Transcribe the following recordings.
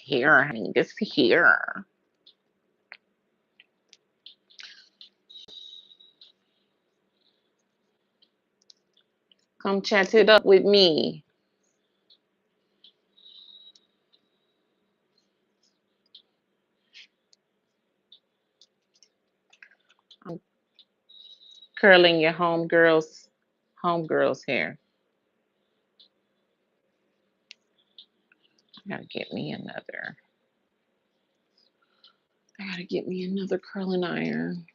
hair, honey. This hair. Come chat it up with me. I'm curling your homegirl's hair. I gotta get me another. I gotta get me another curling iron.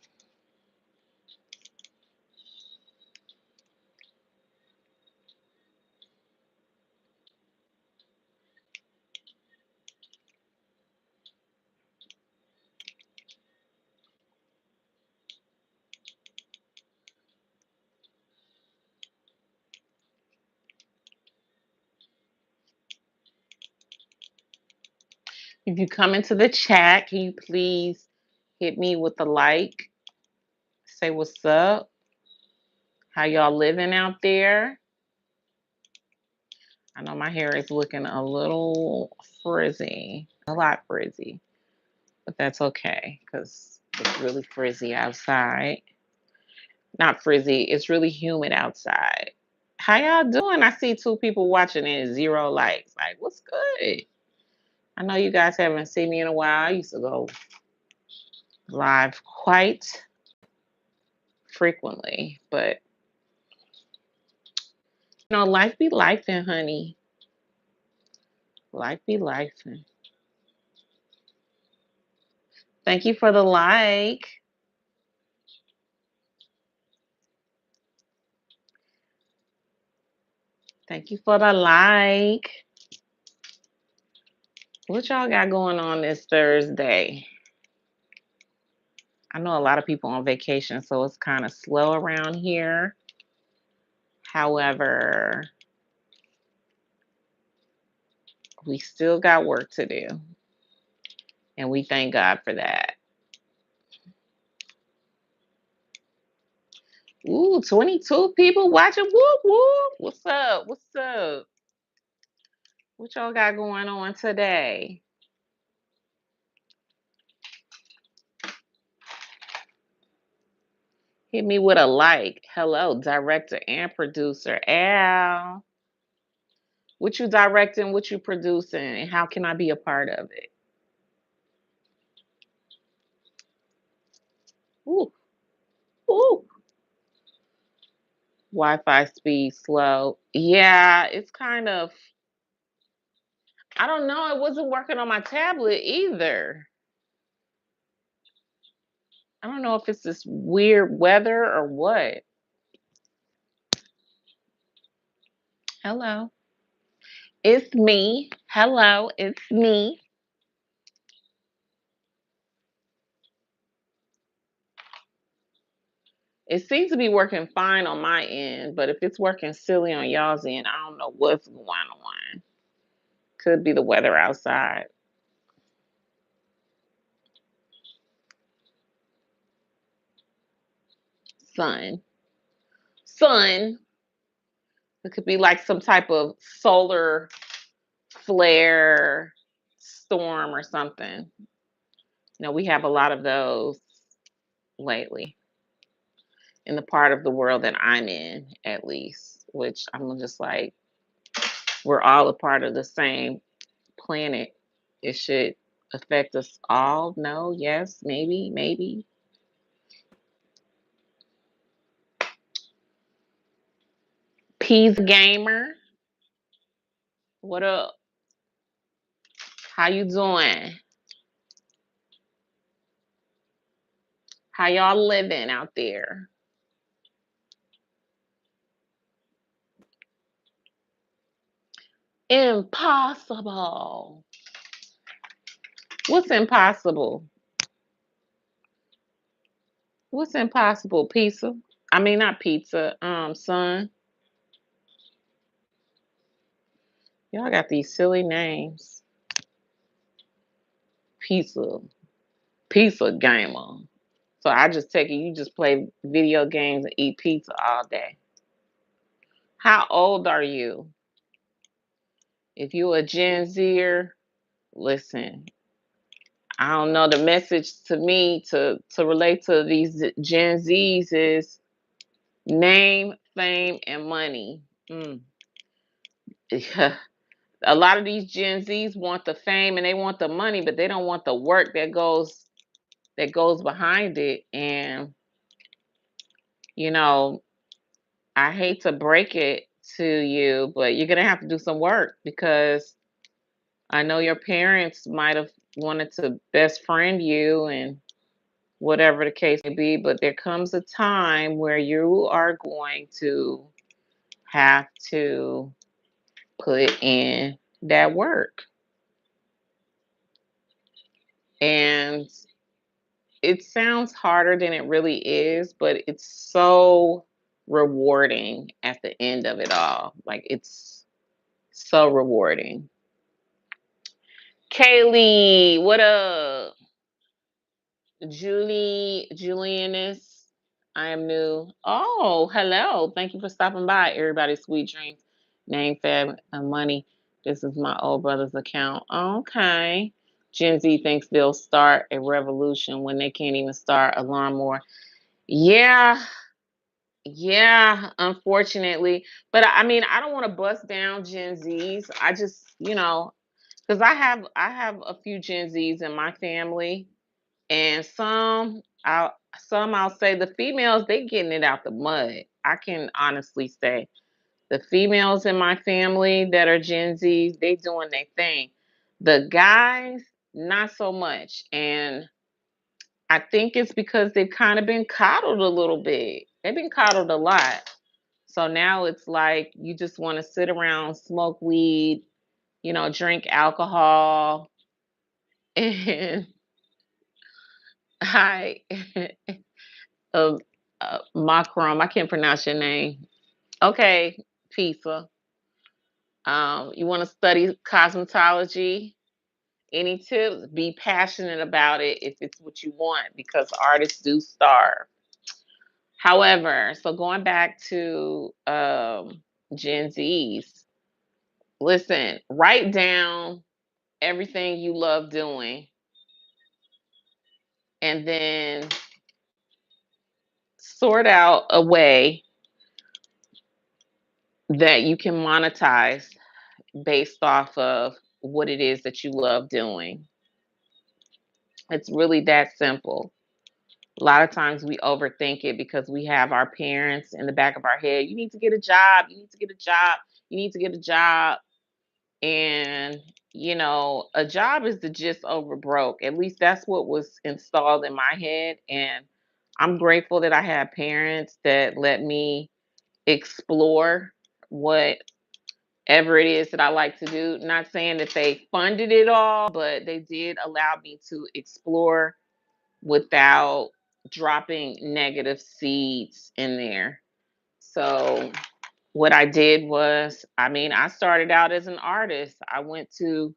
If you come into the chat, can you please hit me with a like? Say what's up. How y'all living out there? I know my hair is looking a little frizzy, a lot frizzy, but that's okay because it's really frizzy outside. Not frizzy, it's really humid outside. How y'all doing? I see 2 people watching and 0 likes. Like, what's good? I know you guys haven't seen me in a while. I used to go live quite frequently, but life be lifing, honey. Life be lifing. Thank you for the like. Thank you for the like. What y'all got going on this Thursday? I know a lot of people on vacation, so it's kind of slow around here. However, we still got work to do, and we thank God for that. Ooh, 22 people watching. Whoop, whoop. What's up? What's up? What y'all got going on today? Hit me with a like. Hello, director and producer Al. What you directing? What you producing? And how can I be a part of it? Ooh, ooh. Wi-Fi speed slow. Yeah, it's kind of. I don't know. It wasn't working on my tablet either. I don't know if it's this weird weather or what. Hello. It's me. Hello, it's me. It seems to be working fine on my end, but if it's working silly on y'all's end, I don't know what's going on. Could be the weather outside. Sun. Sun. It could be like some type of solar flare storm or something. We have a lot of those lately in the part of the world that I'm in, at least, which I'm just like, we're all a part of the same planet. It should affect us all. No, yes, maybe, maybe. Peas Gamer, what up? How you doing? How y'all living out there? Impossible. What's impossible? What's impossible? Pizza? I mean, not pizza. Son. Y'all got these silly names. Pizza. Pizza gamer. So I just take it you just play video games and eat pizza all day. How old are you? If you a Gen Zer, Listen, I don't know. The message to me to relate to these Gen Zs is name, fame, and money. Mm. A lot of these Gen Zs want the fame and they want the money, but they don't want the work that goes behind it. And you know, I hate to break it to you, but you're gonna have to do some work because I know your parents might have wanted to best friend you and whatever the case may be, but there comes a time where you are going to have to put in that work. And it sounds harder than it really is, but it's so rewarding at the end of it all. Like it's so rewarding. Kaylee, what up? Julianus, I am new. Oh, hello. Thank you for stopping by. Everybody, sweet dreams. Name, fab, and money. This is my old brother's account. Okay. Gen Z thinks they'll start a revolution when they can't even start a lawnmower. Yeah, yeah, unfortunately. But I mean, I don't want to bust down Gen Zs. I just, because I have a few Gen Zs in my family, and some I'll say the females they getting it out the mud. I can honestly say the females in my family that are Gen Zs, they doing their thing. The guys, not so much. And I think it's because they've kind of been coddled a little bit. They've been coddled a lot. So now it's like you just want to sit around, smoke weed, drink alcohol, and I uh, Macron. I can't pronounce your name. Okay, Pizza. You want to study cosmetology? Any tips? Be passionate about it if it's what you want, because artists do starve. However, so going back to Gen Zs, listen, write down everything you love doing, and then sort out a way that you can monetize based off of what it is that you love doing. It's really that simple. A lot of times we overthink it because we have our parents in the back of our head. You need to get a job. You need to get a job. You need to get a job. And, a job is the gist over broke. At least that's what was installed in my head. And I'm grateful that I had parents that let me explore whatever it is that I like to do. Not saying that they funded it all, but they did allow me to explore without dropping negative seeds in there. So, what I did was, I started out as an artist. I went to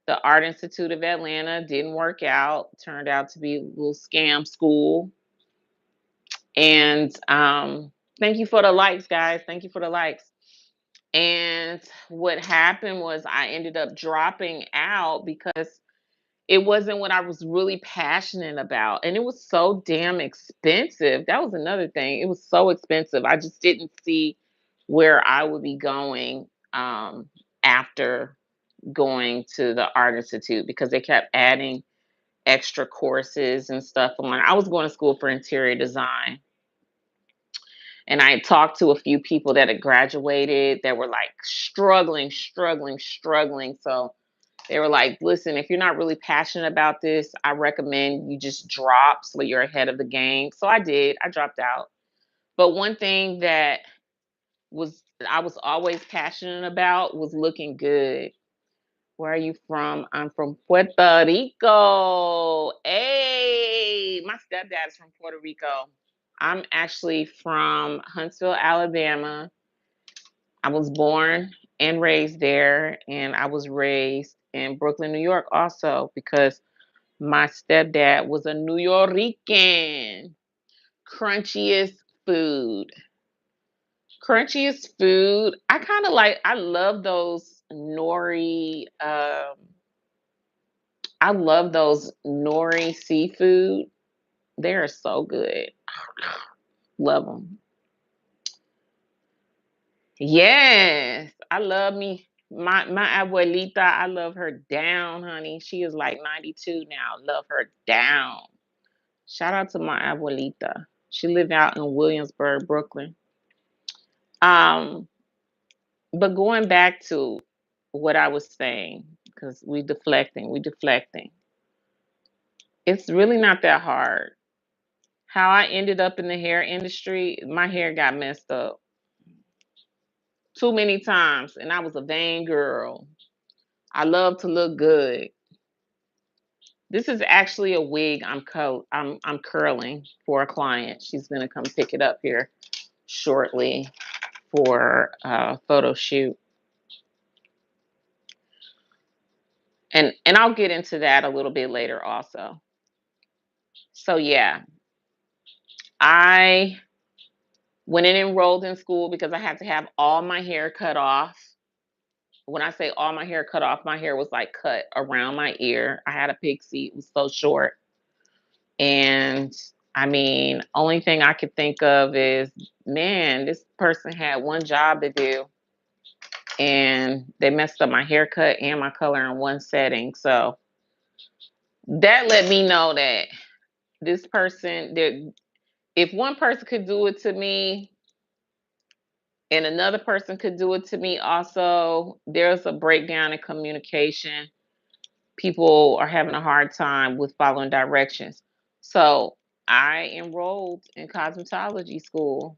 the Art Institute of Atlanta, didn't work out, turned out to be a little scam school. And thank you for the likes, guys. Thank you for the likes. And what happened was I ended up dropping out because it wasn't what I was really passionate about. And it was so damn expensive. That was another thing. It was so expensive. I just didn't see where I would be going after going to the Art Institute, because they kept adding extra courses and stuff on. I was going to school for interior design. And I talked to a few people that had graduated that were like struggling, struggling, struggling. So they were like, listen, if you're not really passionate about this, I recommend you just drop so you're ahead of the game. So I did. I dropped out. But one thing that was I was always passionate about was looking good. Where are you from? I'm from Puerto Rico. Hey, my stepdad is from Puerto Rico. I'm actually from Huntsville, Alabama. I was born and raised there, and I was raised in Brooklyn, New York also, because my stepdad was a New Yorican. Crunchiest food. Crunchiest food. I kind of like, I love those nori, I love those nori seafood. They're so good. Love them. Yes, I love me. My abuelita, I love her down, honey. She is like 92 now. Love her down. Shout out to my abuelita. She lived out in Williamsburg, Brooklyn. Um, but going back to what I was saying, because we deflecting. It's really not that hard. How I ended up in the hair industry, my hair got messed up too many times, and I was a vain girl. I love to look good. This is actually a wig I'm curling for a client. She's gonna come pick it up here shortly for a photo shoot. And I'll get into that a little bit later also. So yeah, I went and enrolled in school because I had to have all my hair cut off. When I say all my hair cut off, my hair was like cut around my ear. I had a pixie, it was so short. And I mean, only thing I could think of is, man, this person had one job to do and they messed up my haircut and my color in one setting. So that let me know that this person, that if one person could do it to me and another person could do it to me also, there's a breakdown in communication. People are having a hard time with following directions. So I enrolled in cosmetology school.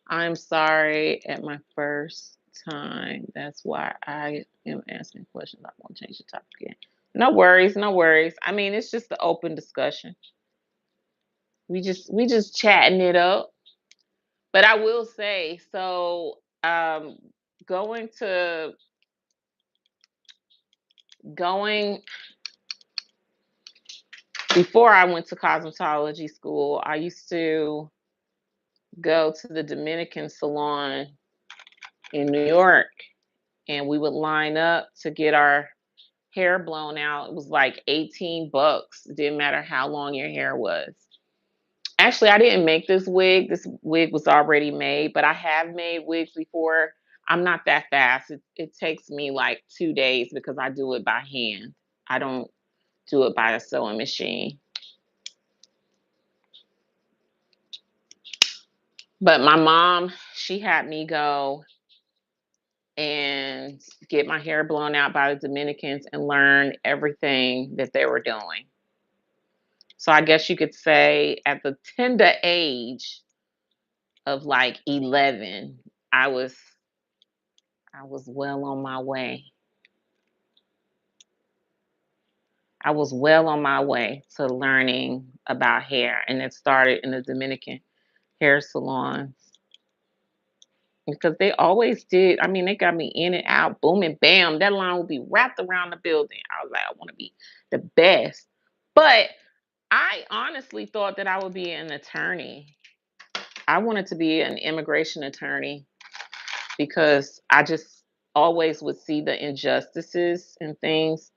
I'm sorry at my first time. That's why I am asking questions. I won't change the topic again. No worries, no worries. I mean, it's just an open discussion. We just chatting it up. But I will say, so going to going before I went to cosmetology school, I used to go to the Dominican salon in New York and we would line up to get our hair blown out. It was like 18 bucks. It didn't matter how long your hair was. Actually, I didn't make this wig. This wig was already made, but I have made wigs before. I'm not that fast. It takes me like 2 days because I do it by hand. I don't do it by a sewing machine. But my mom, she had me go and get my hair blown out by the Dominicans and learn everything that they were doing. So I guess you could say at the tender age of like 11, I was I was well on my way. I was well on my way to learning about hair, and it started in the Dominican hair salons because they always did. I mean, they got me in and out, boom and bam. That line would be wrapped around the building. I was like, I want to be the best. But I honestly thought that I would be an attorney. I wanted to be an immigration attorney because I just always would see the injustices and things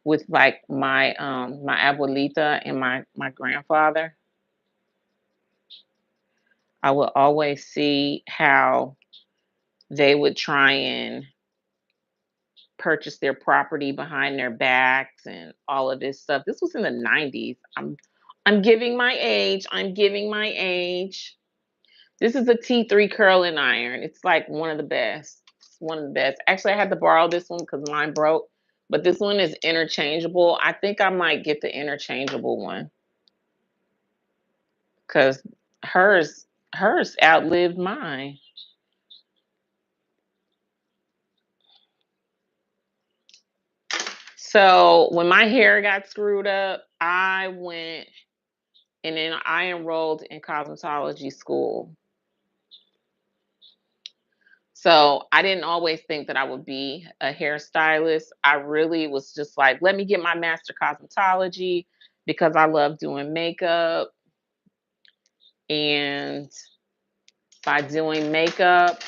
with like my abuelita and my grandfather. I would always see how they would try and purchase their property behind their backs and all of this stuff. This was in the 90s. I'm giving my age. I'm giving my age. This is a T3 curling iron. It's like one of the best. It's one of the best. Actually, I had to borrow this one because mine broke, but this one is interchangeable. I think I might get the interchangeable one because hers hers outlived mine. So when my hair got screwed up, I went and then I enrolled in cosmetology school. So I didn't always think that I would be a hairstylist. I really was just like, let me get my master cosmetology because I love doing makeup. And by doing makeup,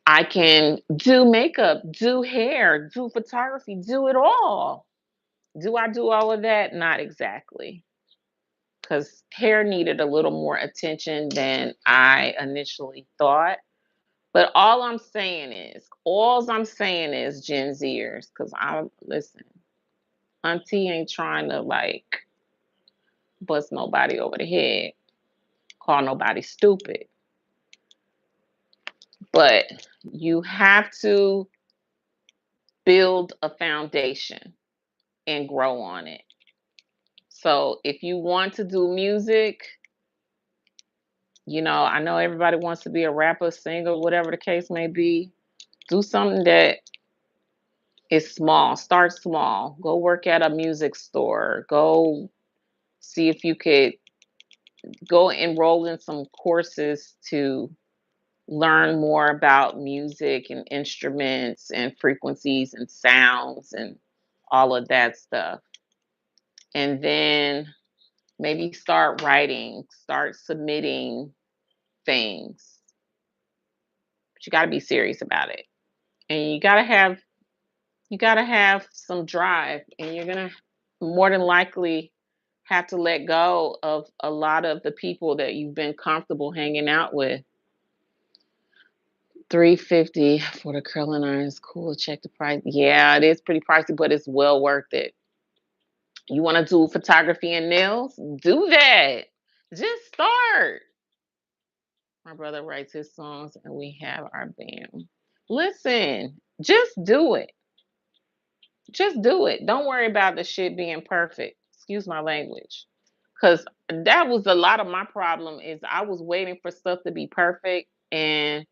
I can do makeup, do hair, do photography, do it all. Do I do all of that? Not exactly, because hair needed a little more attention than I initially thought. But all I'm saying is Gen Zers, because I listen, Auntie ain't trying to like bust nobody over the head, call nobody stupid. But you have to build a foundation and grow on it. So if you want to do music, I know everybody wants to be a rapper, singer, whatever the case may be. Do something that is small. Start small. Go work at a music store. Go see if you could go enroll in some courses to learn more about music and instruments and frequencies and sounds and all of that stuff. And then maybe start writing, start submitting things. But you got to be serious about it. And you got to have some drive, and you're going to more than likely have to let go of a lot of the people that you've been comfortable hanging out with. 350 for the curling iron is cool. Check the price. Yeah, it is pretty pricey, but it's well worth it. You want to do photography and nails? Do that. Just start. My brother writes his songs and we have our band. Listen, just do it. Just do it. Don't worry about the shit being perfect. Excuse my language. Cause that was a lot of my problem is I was waiting for stuff to be perfect, and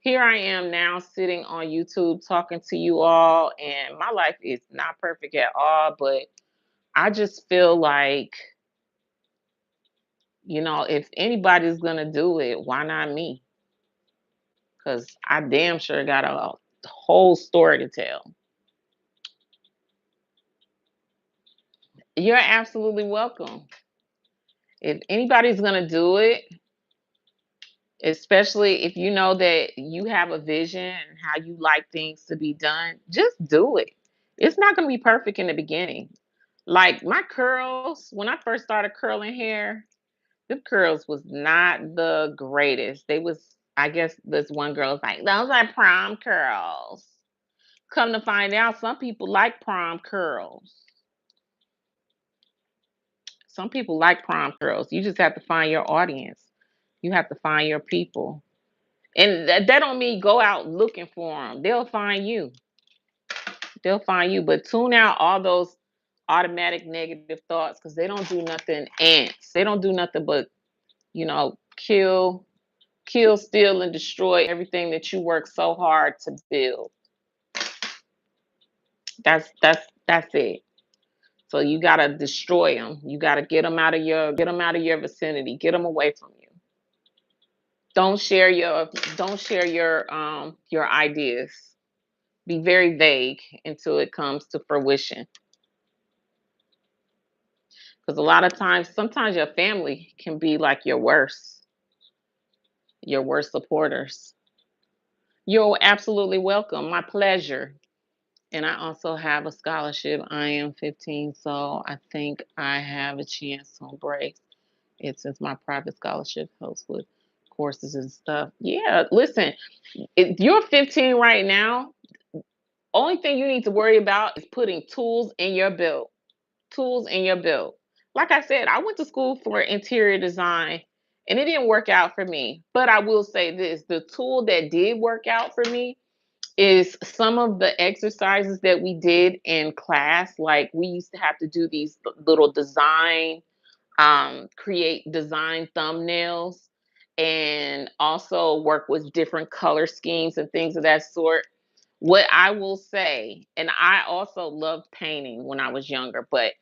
here I am now sitting on YouTube talking to you all, and my life is not perfect at all, but I just feel like, if anybody's gonna do it, why not me? Cause I damn sure got a whole story to tell. You're absolutely welcome. If anybody's gonna do it, especially if you know that you have a vision and how you like things to be done, just do it. It's not going to be perfect in the beginning. Like my curls, when I first started curling hair, the curls was not the greatest. They was, I guess this one girl was like, those are prom curls. Come to find out, some people like prom curls. Some people like prom curls. You just have to find your audience. You have to find your people. And that don't mean go out looking for them. They'll find you. They'll find you. But tune out all those automatic negative thoughts because they don't do nothing. Ants. They don't do nothing but kill, steal, and destroy everything that you work so hard to build. That's it. So you gotta destroy them. You gotta get them out of your vicinity. Get them away from you. Don't share your ideas. Be very vague until it comes to fruition. Because a lot of times, sometimes your family can be like your worst supporters. You're absolutely welcome. My pleasure. And I also have a scholarship. I am 15, so I think I have a chance to embrace it since my private scholarship helps with courses and stuff. Yeah, listen, if you're 15 right now, only thing you need to worry about is putting tools in your belt. Tools in your belt. Like I said, I went to school for interior design and it didn't work out for me. But I will say this, the tool that did work out for me is some of the exercises that we did in class. Like we used to have to do these little create design thumbnails and also work with different color schemes and things of that sort. What I will say, and I also loved painting when I was younger, but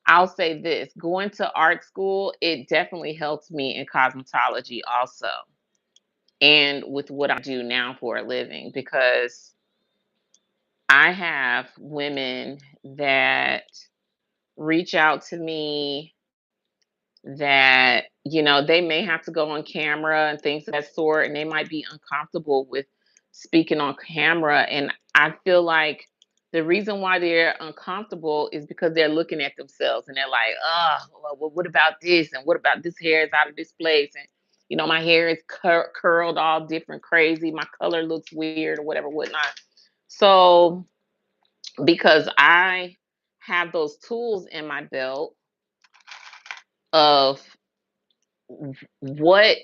I'll say this, going to art school, it definitely helped me in cosmetology also, and with what I do now for a living, because I have women that reach out to me that they may have to go on camera and things of that sort, and they might be uncomfortable with speaking on camera, and I feel like the reason why they're uncomfortable is because they're looking at themselves and they're like, oh, well, what about this? And what about this hair is out of this place? And, my hair is curled all different, crazy. My color looks weird or whatever, whatnot. So, because I have those tools in my belt of what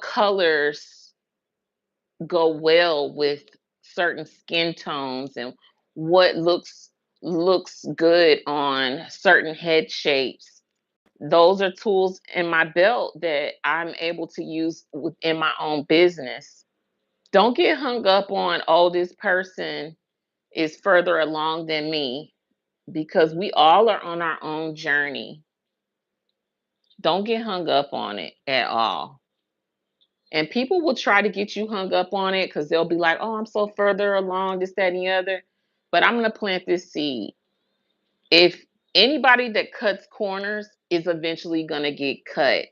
colors go well with certain skin tones, and what looks good on certain head shapes. Those are tools in my belt that I'm able to use within my own business. Don't get hung up on, oh, this person is further along than me, because we all are on our own journey. Don't get hung up on it at all. And people will try to get you hung up on it because they'll be like, oh, I'm so further along, this, that, and the other. But I'm going to plant this seed. If anybody that cuts corners is eventually going to get cut.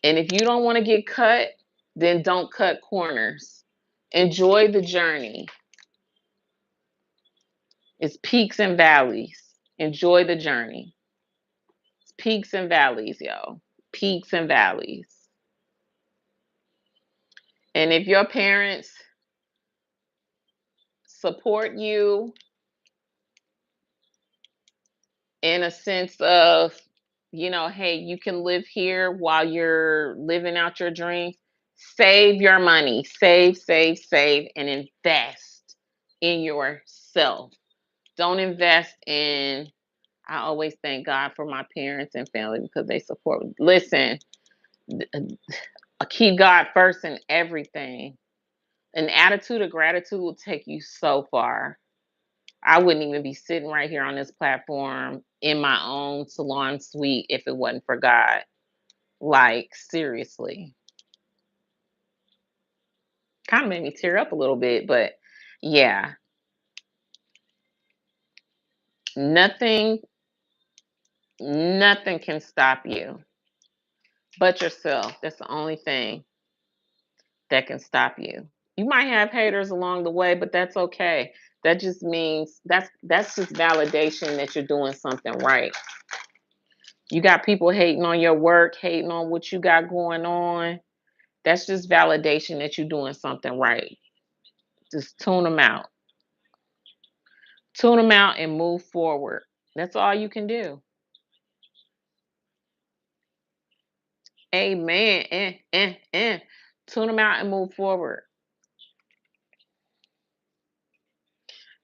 And if you don't want to get cut, then don't cut corners. Enjoy the journey. It's peaks and valleys. Enjoy the journey. It's peaks and valleys, yo. Peaks and valleys. And if your parents support you in a sense of, hey, you can live here while you're living out your dreams, save your money, save, and invest in yourself. Don't invest in, I always thank God for my parents and family because they support me. Listen, keep God first in everything. An attitude of gratitude will take you so far. I wouldn't even be sitting right here on this platform in my own salon suite if it wasn't for God. Like, seriously. Kind of made me tear up a little bit, but yeah. Nothing, nothing can stop you but yourself. That's the only thing that can stop you. You might have haters along the way, but that's okay. That just means that's just validation that you're doing something right. You got people hating on your work, hating on what you got going on. That's just validation that you're doing something right. Just tune them out. Tune them out and move forward. That's all you can do. Amen. Tune them out and move forward.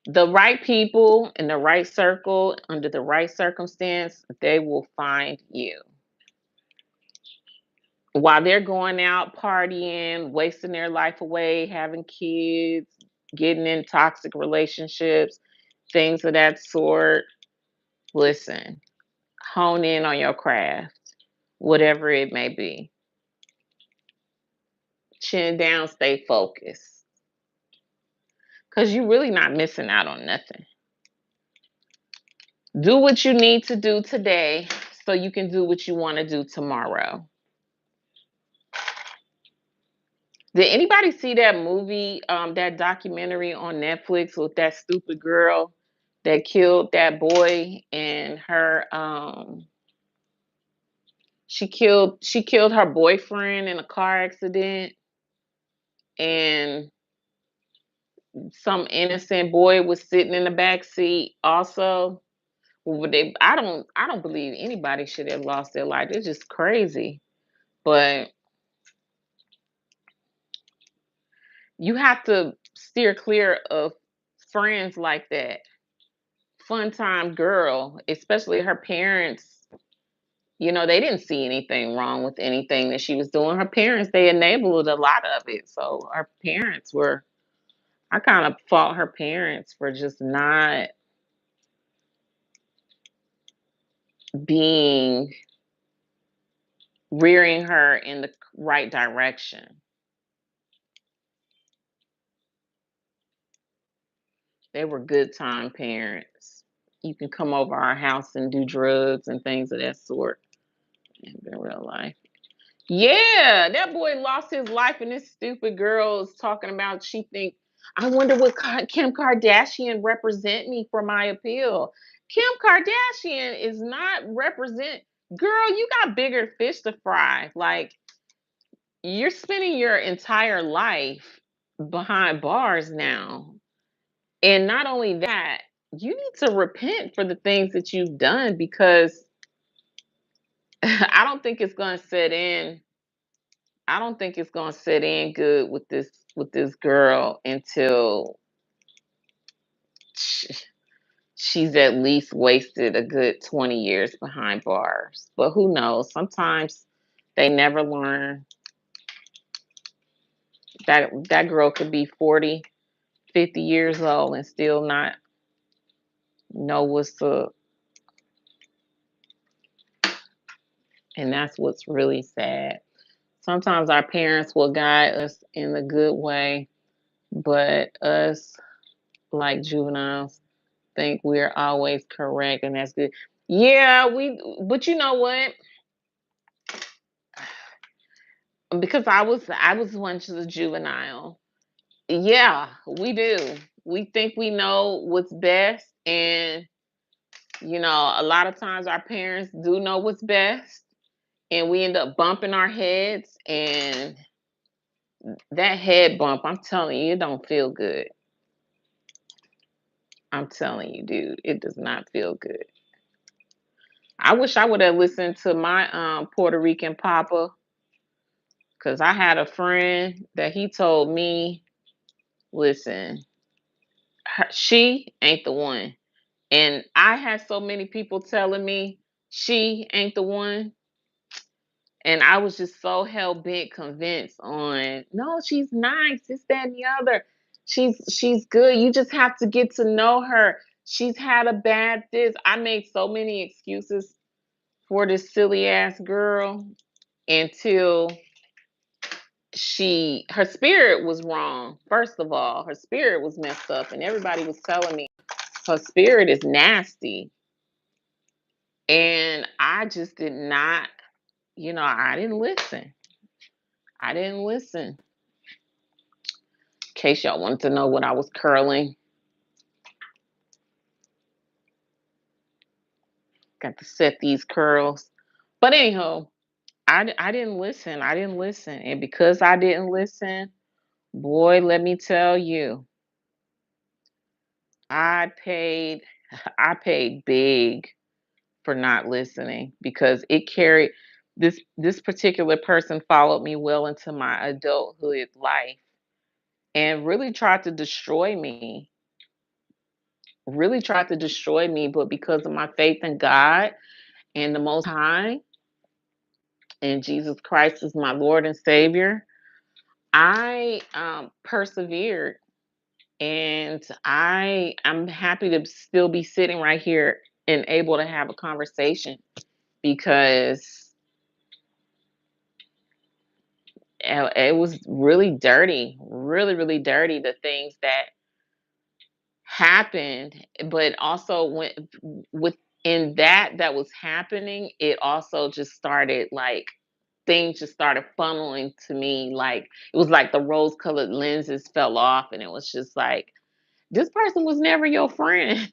The right people in the right circle, under the right circumstance, they will find you. While they're going out partying, wasting their life away, having kids, getting in toxic relationships, things of that sort, listen, hone in on your craft, whatever it may be. Chin down, stay focused. Because you're really not missing out on nothing. Do what you need to do today so you can do what you want to do tomorrow. Did anybody see that movie, that documentary on Netflix with that stupid girl that killed that boy and her she killed her boyfriend in a car accident, and some innocent boy was sitting in the back seat also. Well, I don't believe anybody should have lost their life. It's just crazy. But you have to steer clear of friends like that. Fun time girl, especially her parents, they didn't see anything wrong with anything that she was doing. Her parents, they enabled a lot of it. So her parents were, I kind of fault her parents for just not being, rearing her in the right direction. They were good time parents. You can come over our house and do drugs and things of that sort in real life. Yeah, that boy lost his life, and this stupid girl is talking about she think. I wonder what Kim Kardashian represent me for my appeal. Kim Kardashian is not represent. Girl, you got bigger fish to fry. Like you're spending your entire life behind bars now, and not only that, you need to repent for the things that you've done because I don't think it's going to set in I don't think it's gonna sit in good with this girl until sh- she's at least wasted a good 20 years behind bars. But who knows? Sometimes they never learn. That girl could be 40, 50 years old and still not know what's up. And that's what's really sad. Sometimes our parents will guide us in a good way, but us like juveniles think we're always correct and that's good. Yeah, but you know what? Because I was once a juvenile. Yeah, we do. We think we know what's best and a lot of times our parents do know what's best and we end up bumping our heads and that head bump, I'm telling you, it don't feel good. I'm telling you, dude, it does not feel good. I wish I would have listened to my Puerto Rican papa. Cause I had a friend that he told me, listen, she ain't the one. And I had so many people telling me she ain't the one. And I was just so hell bent convinced on no, she's nice, this, that, and the other. She's good. You just have to get to know her. She's had a bad this. I made so many excuses for this silly ass girl until her spirit was wrong. First of all, her spirit was messed up, and everybody was telling me her spirit is nasty. And I just did not, I didn't listen. I didn't listen. In case y'all wanted to know what I was curling, got to set these curls. But anyhow, I didn't listen. I didn't listen. And because I didn't listen, boy, let me tell you, I paid I paid big for not listening because it carried this particular person followed me well into my adulthood life and really tried to destroy me. Really tried to destroy me, but because of my faith in God and the Most High and Jesus Christ is my Lord and Savior, I persevered, and I'm happy to still be sitting right here and able to have a conversation because it was really dirty, really, really dirty, the things that happened. But also, when within that was happening, it also just started like things just started funneling to me. Like it was like the rose colored lenses fell off, and it was just like, this person was never your friend.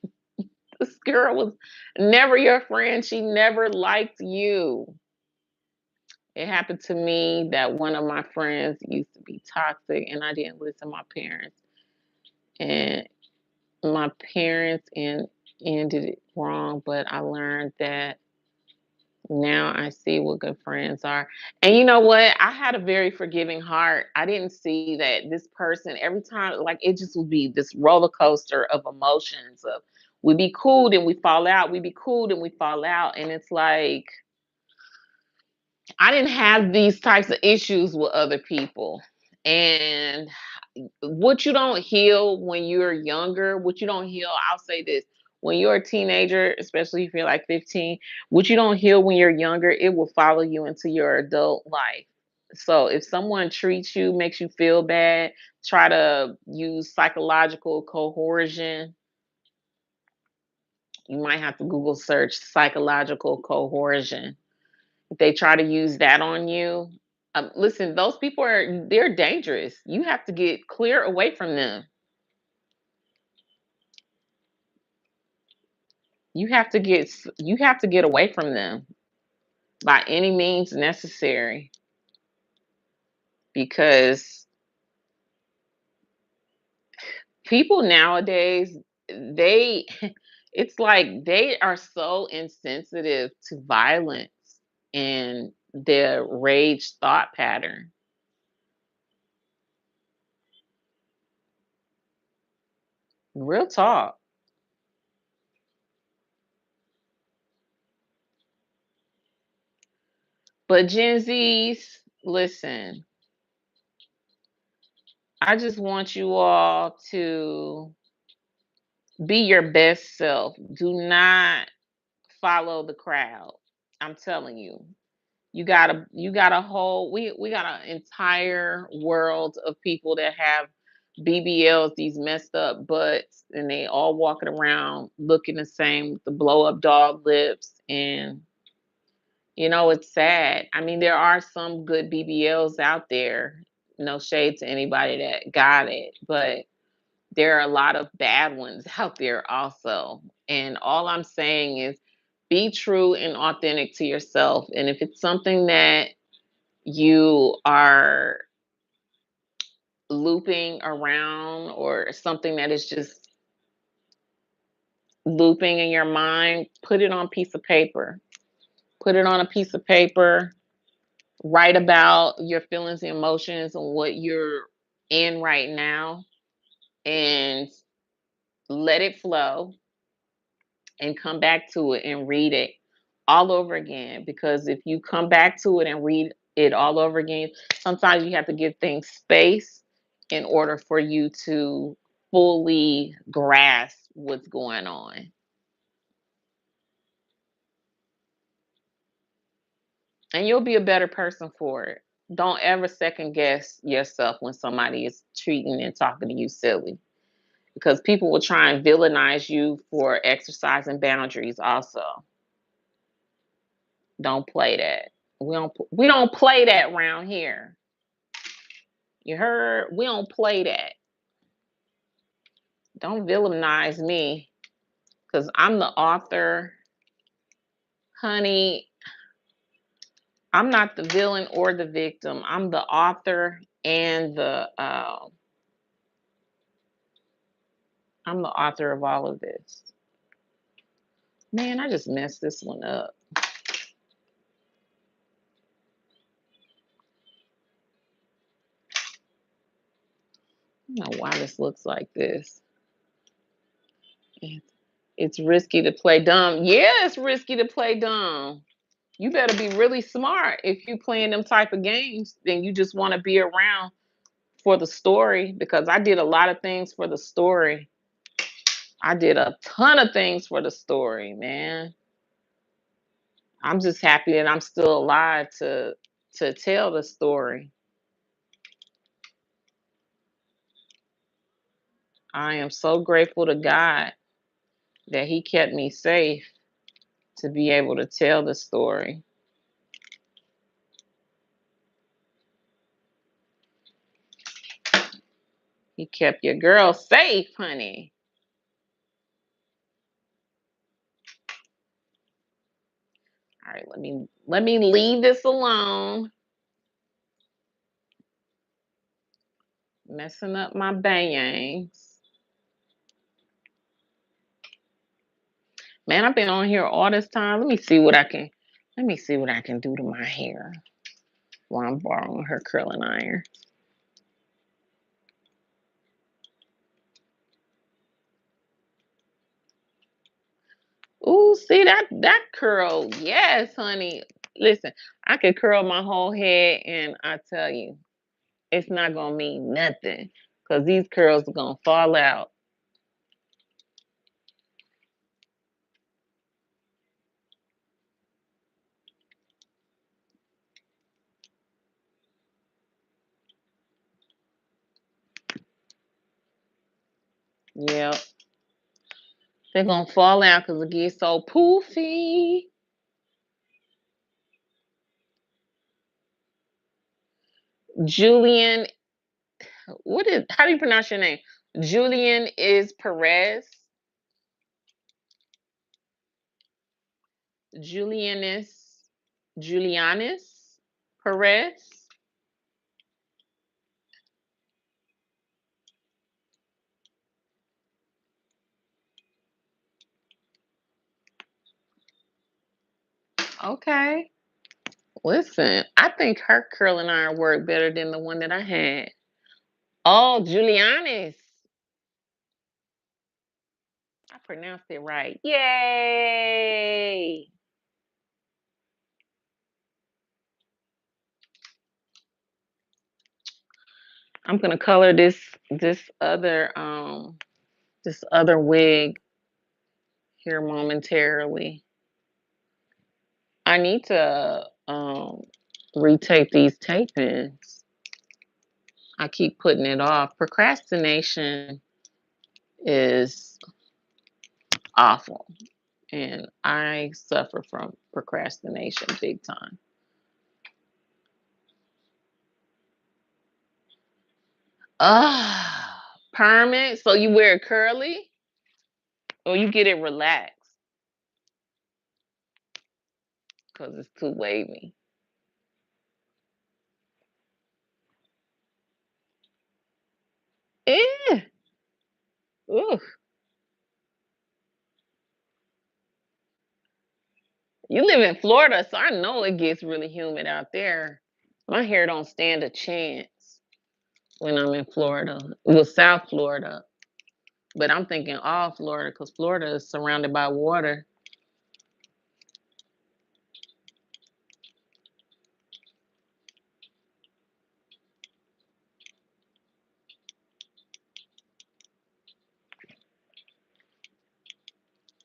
This girl was never your friend. She never liked you. It happened to me that one of my friends used to be toxic and I didn't listen to my parents. And my parents ended it wrong, but I learned that now I see what good friends are. And you know what? I had a very forgiving heart. I didn't see that this person every time like it just would be this roller coaster of emotions of we be cool then we fall out, we be cool then we fall out. And it's like I didn't have these types of issues with other people. And what you don't heal when you're younger, what you don't heal, I'll say this. When you're a teenager, especially if you're like 15, what you don't heal when you're younger, it will follow you into your adult life. So if someone treats you, makes you feel bad, try to use psychological coercion. You might have to Google search psychological coercion. If they try to use that on you, Listen, those people they're dangerous. You have to get clear away from them. You have to get away from them by any means necessary because people nowadays they it's like they are so insensitive to violence and their rage thought pattern. Real talk. But Gen Zs, listen, I just want you all to be your best self. Do not follow the crowd. I'm telling you. You got a whole we got an entire world of people that have BBLs, these messed up butts, and they all walking around looking the same with the blow up dog lips. And it's sad. I mean, there are some good BBLs out there. No shade to anybody that got it, but there are a lot of bad ones out there also. And all I'm saying is be true and authentic to yourself. And if it's something that you are looping around or something that is just looping in your mind, put it on a piece of paper. Put it on a piece of paper. Write about your feelings and emotions and what you're in right now and let it flow and come back to it and read it all over again. Because if you come back to it and read it all over again, sometimes you have to give things space in order for you to fully grasp what's going on. And you'll be a better person for it. Don't ever second guess yourself when somebody is treating and talking to you silly because people will try and villainize you for exercising boundaries also. Don't play that. We don't play that around here. You heard? We don't play that. Don't villainize me because I'm the author. Honey, I'm not the villain or the victim. I'm the author and I'm the author of all of this. Man, I just messed this one up. I don't know why this looks like this. It's risky to play dumb. Yeah, it's risky to play dumb. You better be really smart if you playing them type of games. Then you just want to be around for the story because I did a lot of things for the story. I did a ton of things for the story, man. I'm just happy that I'm still alive to tell the story. I am so grateful to God that He kept me safe to be able to tell the story. He kept your girl safe, honey. All right, let me leave this alone. Messing up my bangs. Man, I've been on here all this time. Let me see what I can do to my hair while I'm borrowing her curling iron. Ooh, see that curl. Yes, honey. Listen, I could curl my whole head and I tell you, it's not gonna mean nothing. Cause these curls are gonna fall out. Yep. They're gonna fall out because it gets so poofy. Julian, how do you pronounce your name? Julian is Perez. Julianis Julianis Perez. Okay. Listen, I think her curling iron worked better than the one that I had. Oh, Julianis. I pronounced it right. Yay! I'm gonna color this other wig here momentarily. I need to retape these tape ins. I keep putting it off. Procrastination is awful, and I suffer from procrastination big time. Ah, permanent. So you wear it curly, or you get it relaxed because it's too wavy. Eh. Ooh. You live in Florida, so I know it gets really humid out there. My hair don't stand a chance when I'm in Florida. Well, South Florida. But I'm thinking all Florida because Florida is surrounded by water.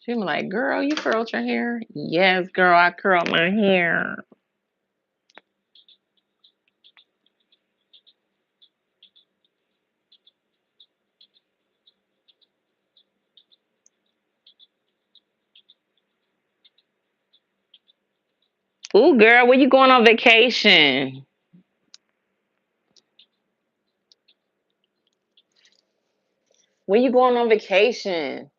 She was like, girl, you curled your hair? Yes, girl, I curled my hair. Ooh, girl, where you going on vacation? Where you going on vacation?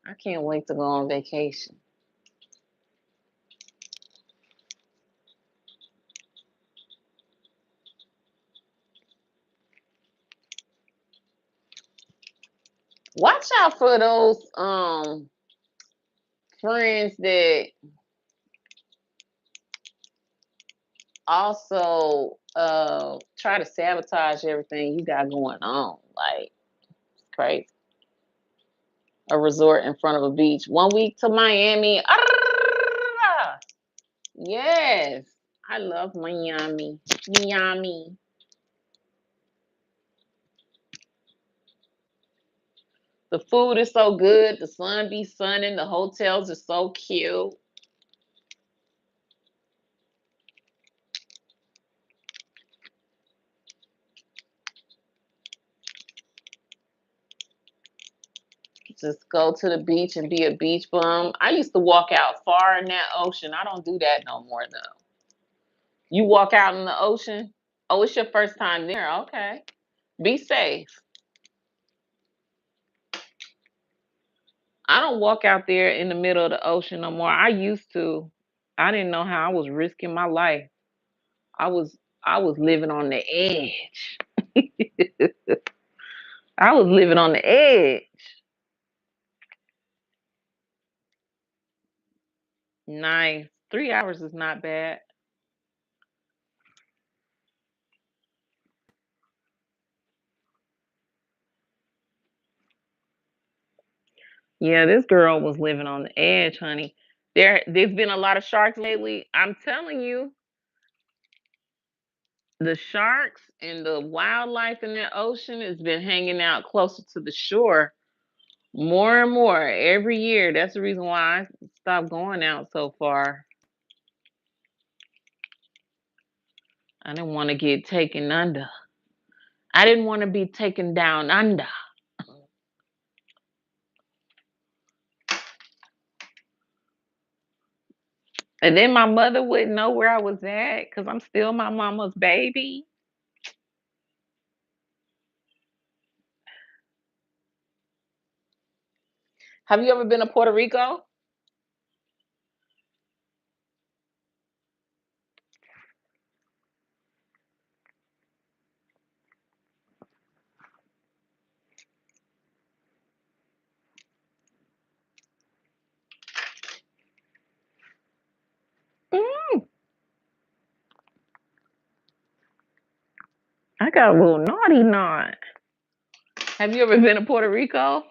I can't wait to go on vacation. Watch out for those friends that also try to sabotage everything you got going on. Like crazy. A resort in front of a beach. 1 week to Miami. Ah! Yes. I love Miami. Miami. The food is so good. The sun be sunning. The hotels are so cute. Just go to the beach and be a beach bum. I used to walk out far in that ocean. I don't do that no more though. You walk out in the ocean? Oh, it's your first time there. Okay. Be safe. I don't walk out there in the middle of the ocean no more. I used to. I didn't know how I was risking my life. I was I was living on the edge. I was living on the edge. Nice. 3 hours is not bad. Yeah, this girl was living on the edge, honey. There's been a lot of sharks lately. I'm telling you, the sharks and the wildlife in the ocean has been hanging out closer to the shore more and more every year. That's the reason why I stopped going out so far. I didn't want to get taken under. I didn't want to be taken down under. And then my mother wouldn't know where I was at because I'm still my mama's baby. Have you ever been to Puerto Rico? Mm, I got a little naughty knot. Have you ever been to Puerto Rico?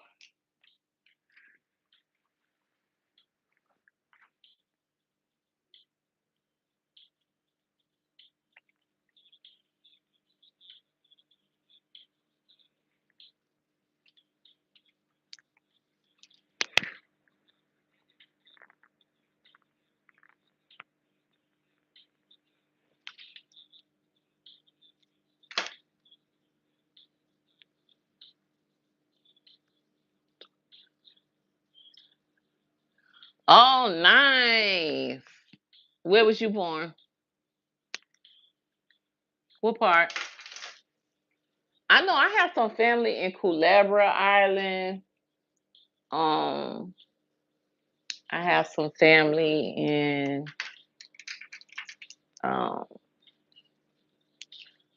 Oh, nice. Where was you born? What part? I know I have some family in Culebra Island. Um, I have some family in um,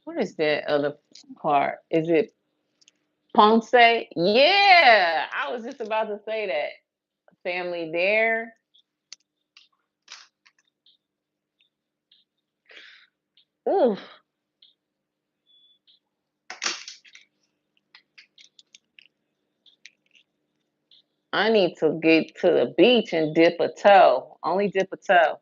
what is that other part? Is it Ponce? Yeah, I was just about to say that. Family there. Ooh, I need to get to the beach and dip a toe. Only dip a toe.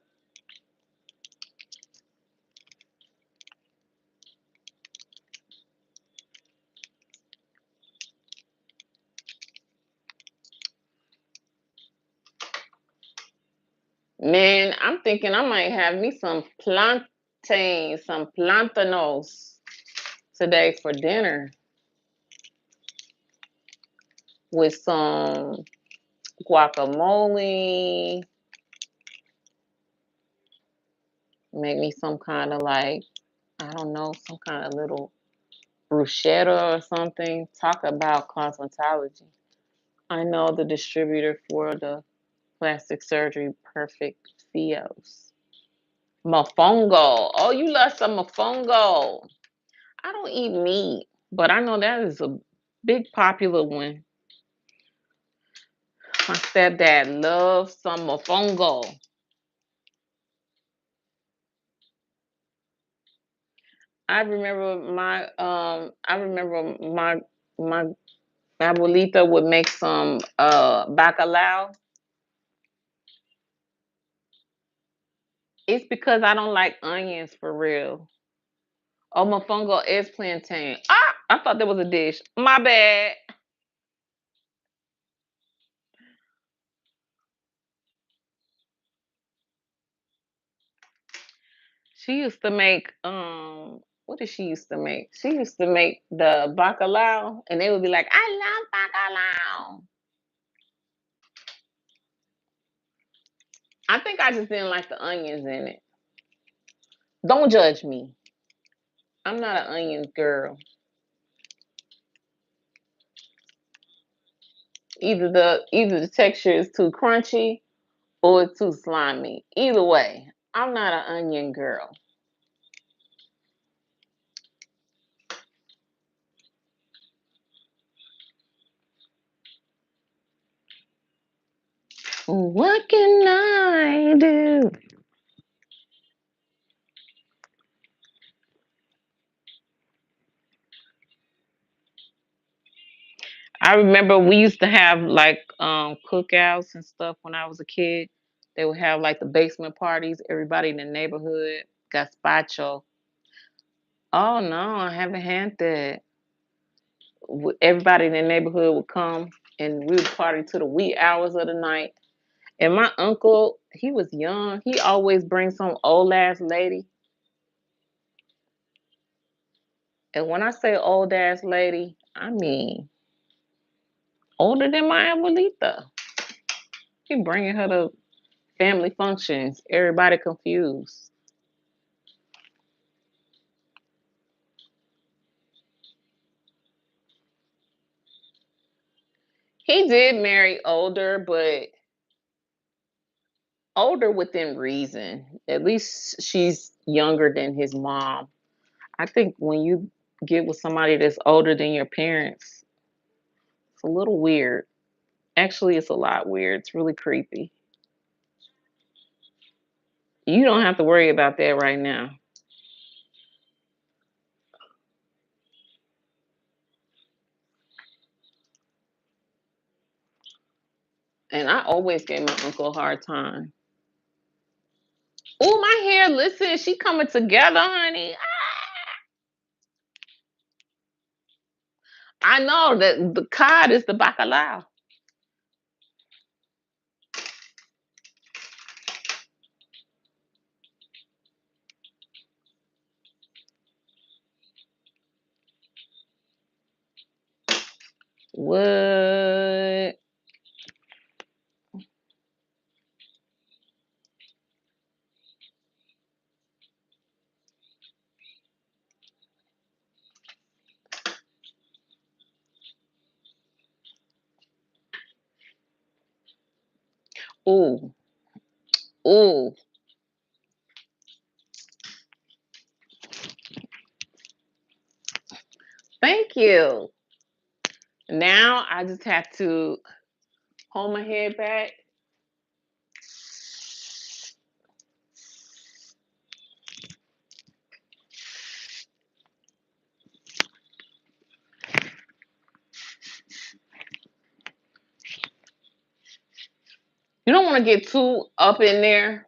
Man, I'm thinking I might have me some plantains, some plantanos today for dinner with some guacamole, make me some kind of like, I don't know, some kind of little bruschetta or something. Talk about cosmetology. I know the distributor for the plastic surgery Perfect Fios. Mofongo. Oh, you love some mofongo. I don't eat meat, but I know that is a big popular one. My stepdad loves some mofongo. I remember my abuelita would make some bacalao. It's because I don't like onions for real. Oh, mofongo is plantain. Ah, I thought that was a dish. My bad. She used to make what did she used to make? She used to make the bacalao and they would be like, I love bacalao. I think I just didn't like the onions in it. Don't judge me. I'm not an onion girl. Either the texture is too crunchy or it's too slimy. Either way, I'm not an onion girl. What can I do? I remember we used to have like cookouts and stuff when I was a kid. They would have like the basement parties. Everybody in the neighborhood gazpacho. Oh no, I haven't had that. Everybody in the neighborhood would come and we would party to the wee hours of the night. And my uncle, he was young. He always brings some old ass lady. And when I say old ass lady, I mean older than my abuelita. He bringing her to Family functions. Everybody confused. He did marry older, but older within reason. At least she's younger than his mom. I think when you get with somebody that's older than your parents, it's a little weird. Actually, it's a lot weird. It's really creepy. You don't have to worry about that right now. And I always gave my uncle a hard time. Oh, my hair, listen, she coming together, honey. I know that the cod is the bacalao. What? Oh, oh, thank you. Now I just have to hold my head back. You don't want to get too up in there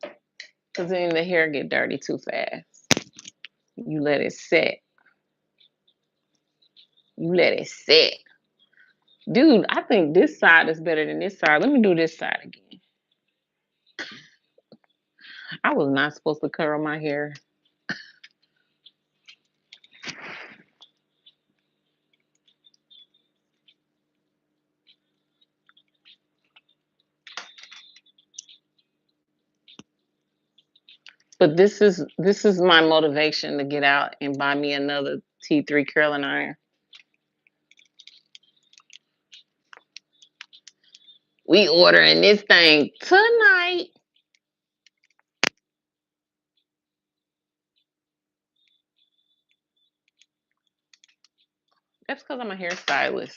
because then the hair get dirty too fast. You let it set. You let it set. Dude, I think this side is better than this side. Let me do this side again. I was not supposed to curl my hair. But this is my motivation to get out and buy me another T3 curling iron. We ordering this thing tonight. That's because I'm a hairstylist.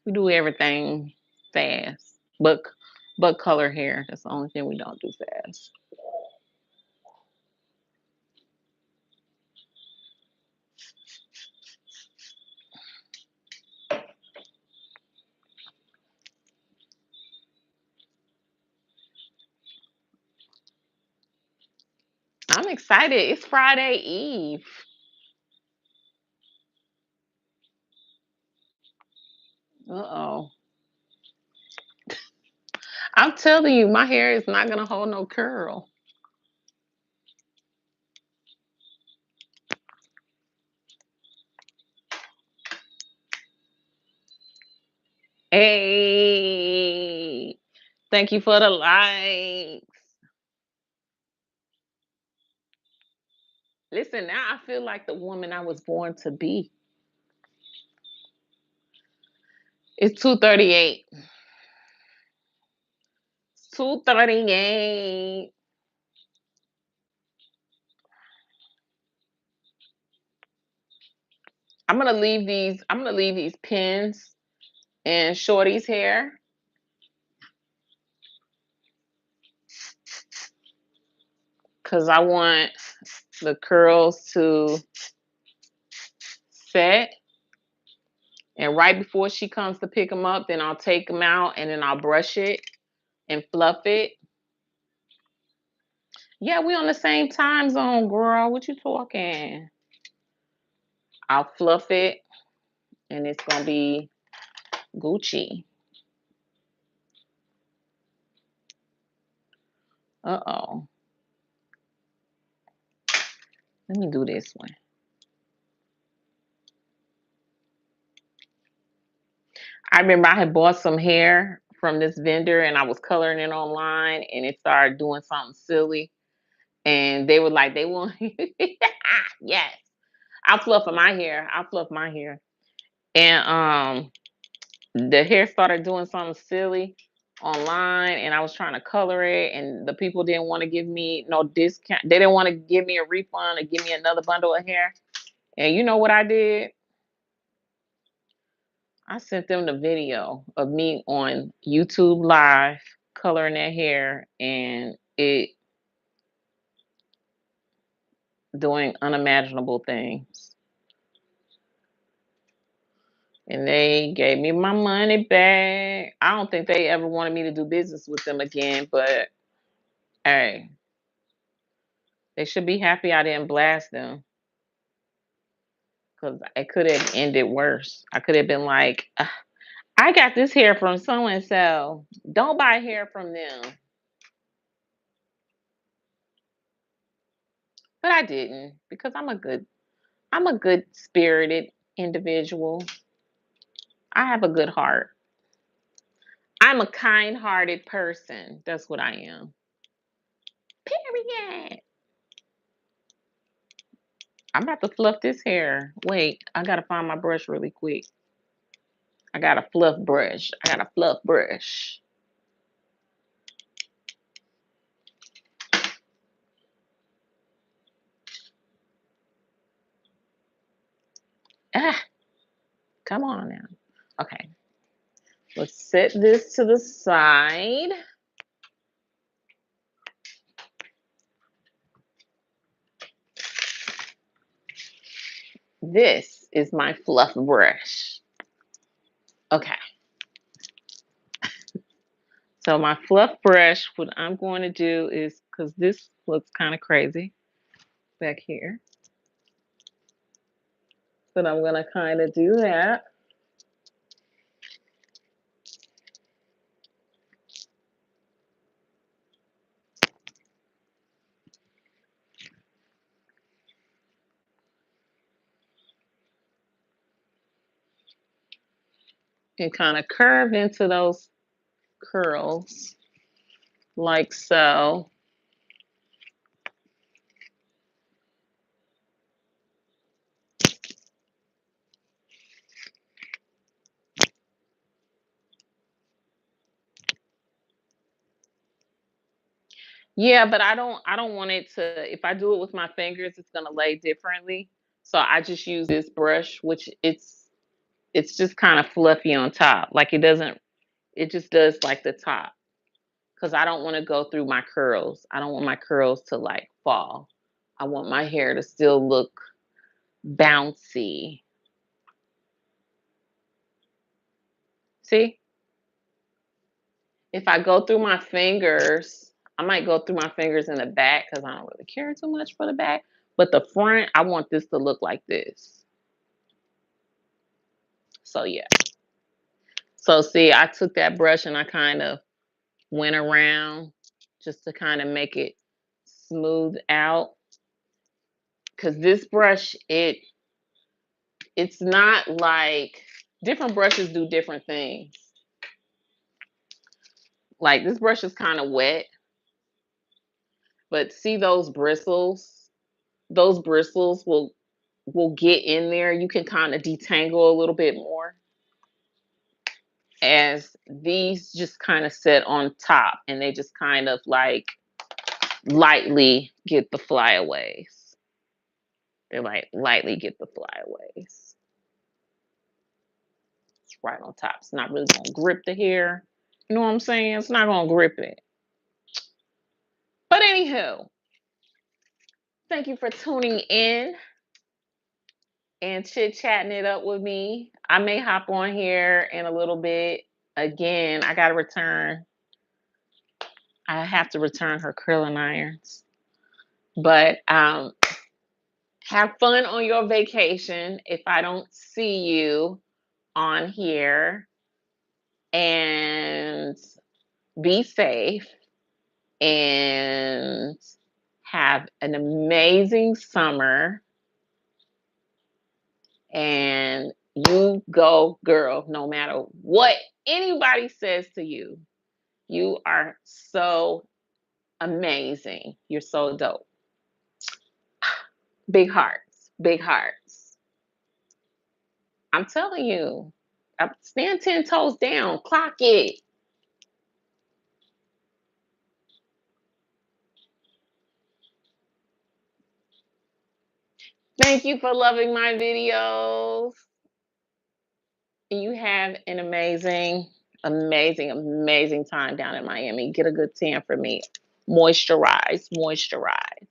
We do everything fast, but color hair. That's the only thing we don't do fast. I'm excited. It's Friday Eve. Uh-oh. I'm telling you, my hair is not gonna hold no curl. Hey, thank you for the likes. Listen, now I feel like the woman I was born to be. It's 2:38. 2:38. I'm gonna leave these pins in Shorty's hair because I want the curls to set. And right before she comes to pick them up, then I'll take them out and then I'll brush it and fluff it. Yeah, we on the same time zone, girl. What you talking? I'll fluff it and it's gonna be Gucci. Uh-oh. Let me do this one. I remember I had bought some hair from this vendor, and I was coloring it online, and it started doing something silly. And they were like, they want, yes, I'll fluff my hair. I'll fluff my hair. And the hair started doing something silly online, and I was trying to color it, and the people didn't want to give me no discount. They didn't want to give me a refund or give me another bundle of hair. And you know what I did? I sent them the video of me on YouTube Live coloring their hair and it doing unimaginable things. And they gave me my money back. I don't think they ever wanted me to do business with them again, but hey, they should be happy I didn't blast them because it could have ended worse. I could have been like, I got this hair from so and so. Don't buy hair from them. But I didn't because I'm a good spirited individual. I have a good heart. I'm a kind hearted person. That's what I am. Period. I'm about to fluff this hair. Wait, I gotta find my brush really quick. I got a fluff brush. I got a fluff brush. Ah, come on now. Okay, let's set this to the side. This is my fluff brush. Okay, so my fluff brush, what I'm going to do is, because this looks kind of crazy back here, but I'm going to kind of do that. And kind of curve into those curls like so. Yeah, but I don't want it to, if I do it with my fingers, it's gonna lay differently. So I just use this brush, which it's just kind of fluffy on top. Like it just does like the top. Because I don't want to go through my curls. I don't want my curls to like fall. I want my hair to still look bouncy. See? If I go through my fingers, I might go through my fingers in the back because I don't really care too much for the back. But the front, I want this to look like this. So yeah. So see, I took that brush and I kind of went around just to kind of make it smooth out. Cause this brush, it's not like, different brushes do different things. Like this brush is kind of wet, but see those bristles? Those bristles will get in there. You can kind of detangle a little bit more as these just kind of sit on top and they just kind of like lightly get the flyaways. They like lightly get the flyaways. It's right on top. It's not really gonna grip the hair. You know what I'm saying? It's not gonna grip it. But anywho, thank you for tuning in and chit chatting it up with me. I may hop on here in a little bit. Again, I gotta return. I have to return her curling irons. But have fun on your vacation. If I don't see you on here, and be safe and have an amazing summer. And you go, girl, no matter what anybody says to you, you are so amazing, you're so dope. Big hearts, big hearts. I'm telling you, stand 10 toes down, clock it. Thank you for loving my videos. You have an amazing, amazing, amazing time down in Miami. Get a good tan for me. Moisturize, moisturize.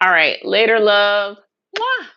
All right, later, love. Mwah.